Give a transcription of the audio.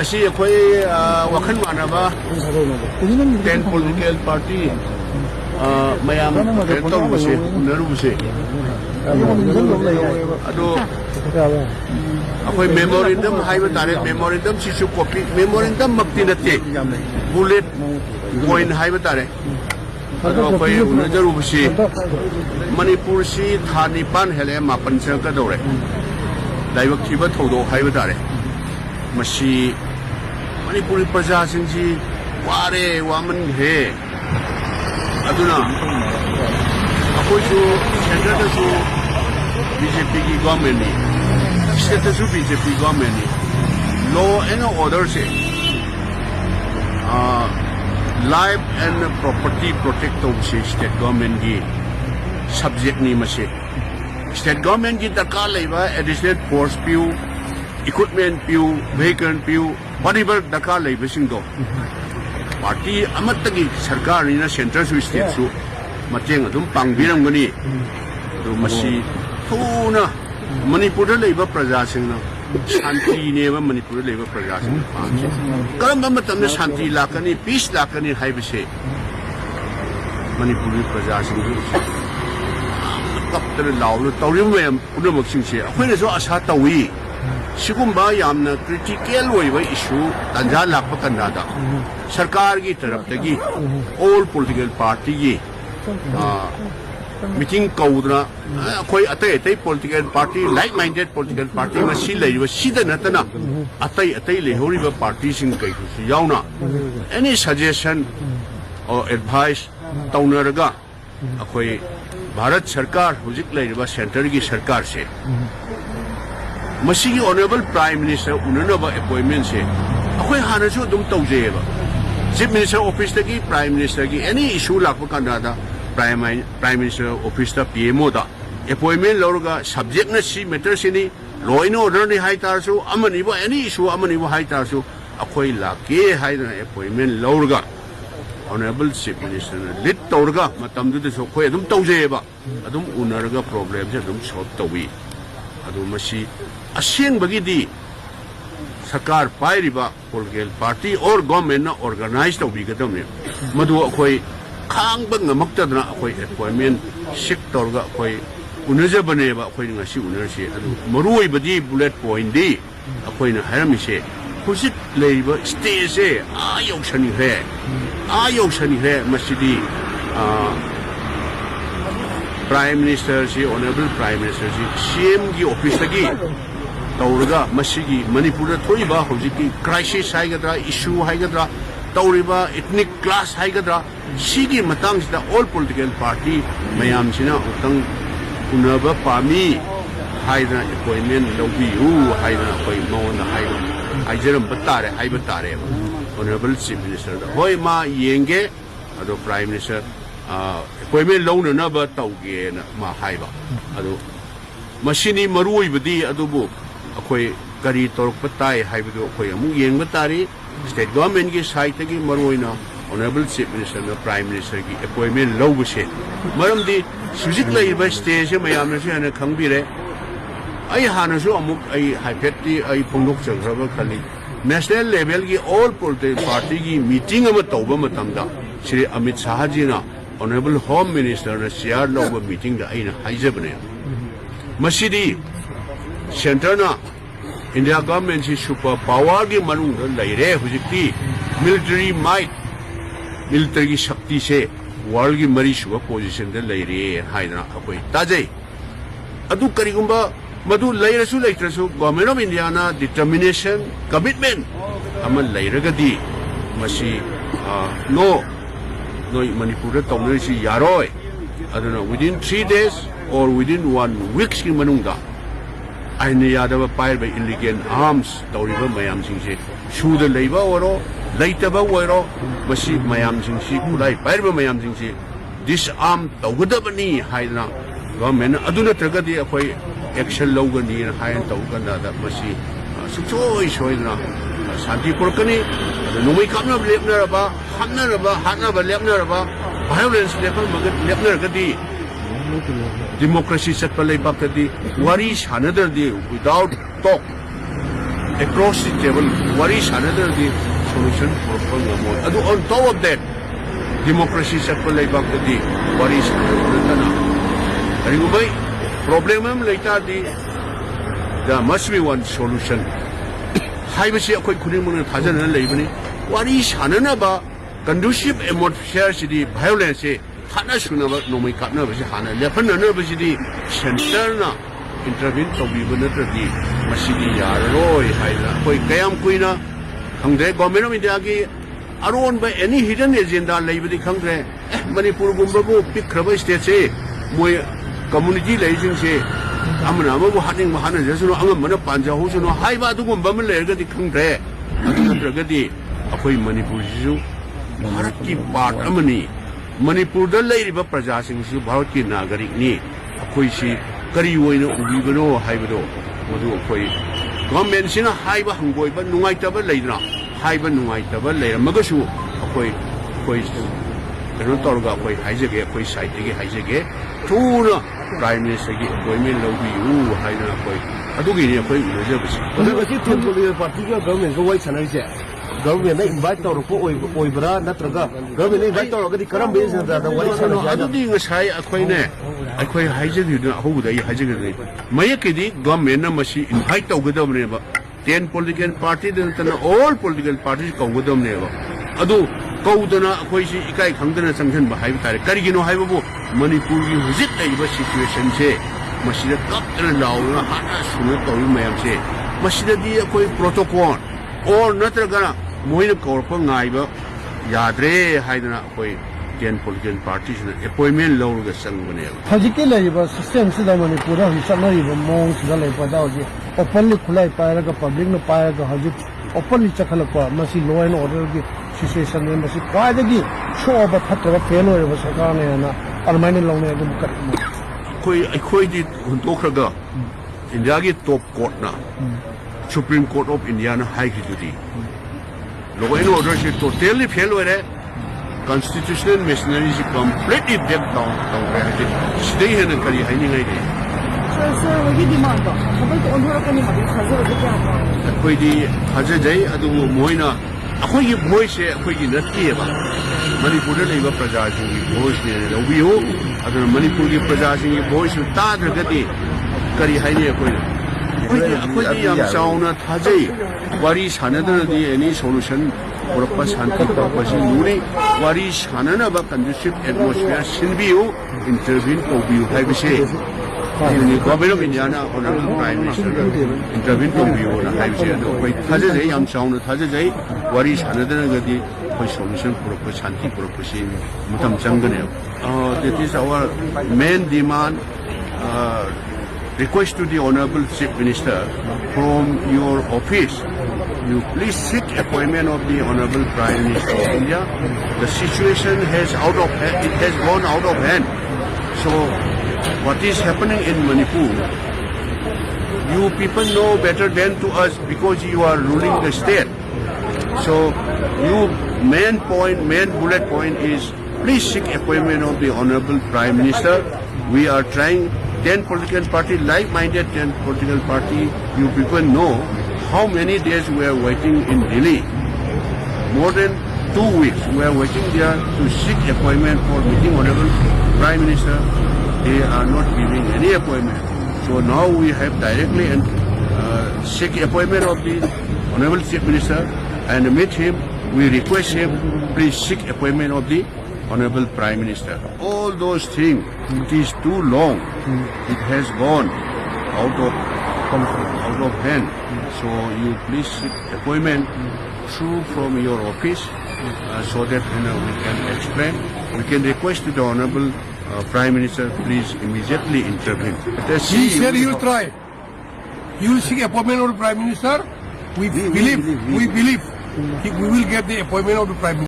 Asi ako'y wakan manaba 10 political party mayam ito busi naru busi ado ako'y memorandum haiba tare memorandum sisu copy memorandum magtinati bullet point haiba tare ado ako'y unajaru busi Manipur si thanipan hele mapan ka dore daibak thiba thodo haiba tare Masi Manipuri Praja Singsi Ware Waman He Aduna Ako'y Center na su BJP ki government ni State na su BJP government ni Law and order se Life and property protect of se state government ki subject ni masi State government ki darkar laiba additional force piu equipment piu, vehicle piu, whatever dakar laiba singdo. Party amatagi sarkar ni na central su state su mateng adum pangbiram gani. Do masi thuna Manipur laiba praja singna shanti ne ba Manipur laiba praja singna paanche. Karamba matam na shanti lakani, peace lakani haibase. Manipur praja singna kaptar laulu tawrim mayam punamak singse. Ako'y so asa tawi. Sigumba yamna critical oiba issue tanja lakpa kanada sarkar gi taraf tagi all political party gi meeting kaudra koi atai political party like minded political party ma si leiba sida natana atai lehoriba party sing kai su yauna any suggestion or advice taunaraga akoi Bharat Sarkar hujik leiba center gi sarkar se Masigi Honorable Prime Minister unanaba appointment se ako'y hanasu dum tawjeba Chief Minister Office tagi Prime Minister gi any issue lakpa kanada Prime Minister Office ta PMO da appointment lorga subject na si matter sini law and order ni hai tarsu amani ba any issue amani ba hai tarsu ako'y laki hai na appointment lorga Honorable Chief Minister na lead tawrga matam du so ako'y dum tawjeba adum unarga problem se dum solve tawi adu masi Asing bagidi Sarkar pairiba political party or government na organized of bigadam ne madu ako'y khang bang ngamakta na ako'y appointment sector ga ako'y unaja baneba ako'y ngasi unarsi adu marui badi bullet point di ako'y na harami se husit leiba stage ayaw sani he masidi Prime Minister si Honorable Prime Minister si CM gi office tagi Tauraga masigi Manipur thoiba hojiki crisis haigadra issue haigadra tauriba ethnic class haigadra sigi matang sida all political party mayam sina utang unaba pami haina appointment lobi u haina koi mauna haina haijaram batare haibatare Honorable Chief Minister hoi ma yenge ado Prime Minister appointment loan na ba tauge na ma haiba ado machine marui badi adubu ako'y kari torok patay haibado ako'y among yeng batari state government ki side tagi marui na Honorable Chief Minister na Prime Minister ki appointment low base maram di sujik la iba stage mayam na siya na kangbire ay hanasu amuk ay haipeti ay pungdok chagraba kali national level ki all political party ki meeting ama tauba matamda Shri Amit Shah ji na Honorable Home Minister na share loba meeting da ay na haijabane masidi Center na India government si super power ki manung laire hujikti military might military shakti se world ki mari shuwa position da laire haina ako'y tajay adu karigumba madu lairasu laitrasu government of India na determination commitment ama lairagadi masi no Manipur tawna si yaroy aduna within 3 days or within 1 week ki manung da aina yadaba pair by illegal arms tawriba mayam singse suda leiba oro laitaba woro masi mayam singsi kulai pair ba mayam singse disarm tawgadabani haina government aduna tragadi ako'y action lawgani hain tawganda da masi suchoy na Santi Porkani, Numi Kamna Lepneraba, Hanaraba, Hanaba Lepneraba, violence level Lepner Gadi. democracy satpa leibak tadi wari sanadar di without talk across the table wari sanadar di solution for ngamon adu on top of that democracy satpa leibak tadi wari sanadar na ringubai problem am later di there must be one solution haibasi akoi khunimuna thajana leibani wari sanana ba conducive atmosphere sidi violence hana sunaba nomai kapna basi hana lefana na basi di center na intervene to bi bana tradi masidi yaroi haila koi kayam kuina khangde government of India gi aron by any hidden agenda leibadi khangre manipur gumba bu pikraba state se moi community leijing se amana ma bu haning ma hana jesuno angam mana panja hu suno haiba du gumba ma lerga di khangre adu tragadi akoi manipur ju bharat ki part amani manipur da leiriba praja sing su bharat ki nagarik ni akoi si kari oina ubibano haibado modu akoi government sina haiba hangoi ba nungai taba leidna haiba nungai taba leira magasu akoi kano torga akoi haijege akoi site ge haijege thuna prime minister gi appointment lobi u haina akoi adugi ni akoi uleje bisi ꯃꯁꯤ ꯊꯦꯡꯄꯣꯂꯤꯌꯔ ꯄꯥꯔꯇꯤꯒ ꯒꯚꯔꯟꯃꯦꯟꯒ ꯋꯥꯔꯤ ꯁꯥꯟꯅꯔꯤꯁꯦ ꯒꯚꯔꯟꯃꯦꯟꯅ invite ꯇꯧꯔꯛꯄ ꯑꯣꯏꯕ꯭ꯔꯥ ꯅꯠꯇ꯭ꯔꯒ ꯒꯚꯔꯟꯃꯦꯟꯅ invite ꯇꯧꯔꯒꯗꯤ ꯀꯔꯝꯕ ꯑꯦꯖꯦꯟꯗꯥꯗ ꯋꯥꯔꯤ ꯁꯥꯟꯅꯁꯦ ꯍꯥꯏꯅꯣ ꯑꯗꯨꯗꯤ ꯉꯁꯥꯏ ꯑꯩꯈꯣꯏ ꯍꯥꯏꯖꯈꯤꯕꯗꯨꯅ ꯑꯍꯧꯕꯗ ꯑꯩ ꯍꯥꯏꯖꯈꯤꯕꯅꯤ ꯃꯌꯦꯛꯀꯤꯗꯤ ꯒꯚꯔꯟꯃꯦꯟꯅ ꯃꯁꯤ ꯏꯟꯚꯥꯏꯠ ꯇꯧꯒꯗꯕꯅꯦꯕ 10 political party ꯅꯠꯇꯅ all political parties ꯀꯧꯒꯗꯕꯅꯦꯕ ꯑꯗꯨ ꯀꯧꯗꯅ ꯑꯩꯈꯣꯏꯁꯤ ꯏꯀꯥꯏ ꯈꯪꯗꯅ ꯆꯪꯁꯤꯟꯕ ꯍꯥꯏꯕ ꯇꯥꯔꯦ ꯀꯔꯤꯒꯤꯅꯣ ꯍꯥꯏꯕꯕꯨ ꯃꯅꯤꯄꯨꯔꯒꯤ ꯍꯧꯖꯤꯛ ꯂꯩꯔꯤꯕ ꯁꯤꯆꯨꯋꯦꯁꯟꯁꯦ ꯃꯁꯤꯗ ꯀꯞꯇꯅ ꯂꯥꯎꯗꯅ ꯍꯥꯟꯅ ꯁꯨꯅ ꯇꯧꯔꯤꯕ ꯃꯌꯥꯝꯁꯦ ꯃꯁꯤꯗꯗꯤ ꯑꯩꯈꯣꯏ ꯄ꯭ꯔꯣꯇꯣꯀꯣꯜ ꯑꯣꯔ ꯅꯠꯇ꯭ꯔꯒꯅ ꯃꯣꯏꯅ ꯀꯧꯔꯛꯄ ꯉꯥꯏꯕ ꯌꯥꯗ꯭ꯔꯦ ꯍꯥꯏꯗꯅ ꯑꯩꯈꯣꯏ 10 political parties appointment lawrga changbane hajiki laiba system sida manipura hum chanariba mong sida laipada hoji openly khulai pairaga public no pairaga haji openly chakhalakpa masi law and order gi situation ne masi kwaidagi show ba thatra fail hoiba sarkar ne na permanent law ne adum kat khoi di huntokraga India gi top court na Supreme Court of India na high duty law and order se totally fail hoire constitutional machinery is completely break down. Stay here and carry hiding idea. Sir, we demand about on her coming up with Hazajay, Adu Moina, a quick voice, a quick in the Kieva. Manipur Labour Prajajing voice near the Wio, other Manipur Prajajing voice with Tadra Gati, Kari Haini Aquila. A quick young sound at Hazay, Waris Hanada, any solution. Purpose hunting purpose muri wari shanana ba conducive atmosphere sinbiu intervene obiu haibse ni government of India na honorable prime minister intervene obiu na haibse do koi thajai yam chauna thajai wari shanada gadi koi solution purpose hunting purpose mutam changane that is our main demand request to the honorable chief minister from your office. You please seek appointment of the Honorable Prime Minister of India. The situation has gone out of hand. So, what is happening in Manipur? You people know better than to us because you are ruling the state. So, main bullet point is please seek appointment of the Honorable Prime Minister. We are trying 10 political party, like-minded 10 political party. You people know how many days we are waiting in Delhi? More than 2 weeks we are waiting there to seek appointment for meeting Honorable Prime Minister. They are not giving any appointment. So now we have directly seek appointment of the Honorable Chief Minister and meet him. We request him, please seek appointment of the Honorable Prime Minister. All those things, it is too long. It has gone out of hand. So you please seek appointment through from your office so that we can explain. We can request to the Honorable Prime Minister, please immediately intervene. He said he will try. He will seek appointment of the Prime Minister. We believe we will get the appointment of the Prime Minister.